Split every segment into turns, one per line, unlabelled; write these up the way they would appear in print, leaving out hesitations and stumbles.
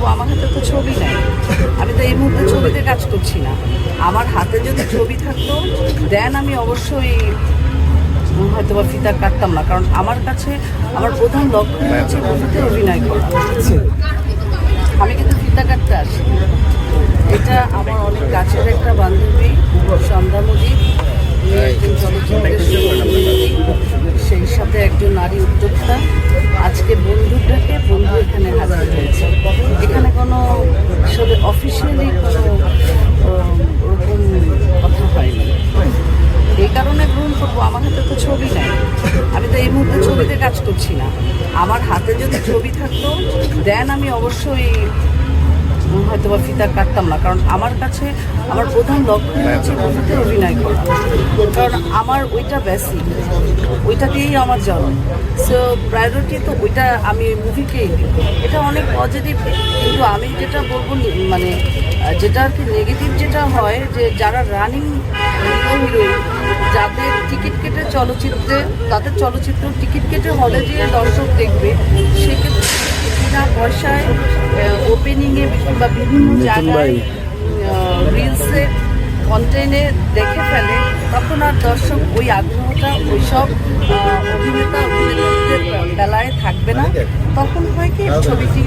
করবো? আমার হাতে তো ছবি নাই, আমি তো এই মুহূর্তে ছবিতে কাজ করছি না। আমার হাতে যদি ছবি থাকতো দেন আমি অবশ্যই হয়তো বা ফিতা কাটতাম না, কারণ আমার কাছে আমার প্রধান লক্ষ্য হচ্ছে মুভিতে অভিনয় করা। আমি কিন্তু ফিতা কাটতে আসি। এটা আমার অনেক কাছের একটা বান্ধবী সন্ধ্যা মুদি, একজন চলচ্চিত্রের সেই সাথে একজন নারী উদ্যোক্তা। আজকে বন্ধুটাকে বন্ধু এখানে হাজির হয়েছে। এখানে কোনো আসলে অফিসিয়ালি কোনো ওরকম কথা হয়নি। এই কারণে গ্রহণ করবো, আমার হাতে তো ছবি নাই, আমি তো এই মুহূর্তে ছবিতে কাজ করছি না। আমার হাতে যদি ছবি থাকতো দেন আমি অবশ্যই হয়তো বা ফিতা কাটতাম না, কারণ আমার কাছে আমার প্রধান লক্ষ্য হচ্ছে মুভিতে অভিনয় করা, কারণ আমার ওইটা বেসিক, ওইটা দিয়েই আমার জন্ম। সো প্রায়োরিটি তো ওইটা, আমি মুভিকেই দিই। এটা অনেক পজিটিভ, কিন্তু আমি যেটা বলবো মানে যেটা আর কি নেগেটিভ যেটা হয়, যে যারা রানিং হিরোইন, যাদের টিকিট কেটে চলচ্চিত্রে, তাদের চলচ্চিত্র টিকিট কেটে হলে যে দর্শক দেখবে, সেক্ষেত্রে বিনা পয়সায় ওপেনিংয়ে বা বিভিন্ন জায়গায় রিলসে কন্টেন্টে দেখে ফেলে, তখন আর দর্শক ওই আগ্রহটা ওই সব অভিনেতাদের বেলায় থাকবে না। তখন হয় কি ছবিটি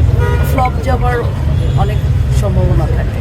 ফ্লপ যাবার অনেক সম্ভাবনা থাকে।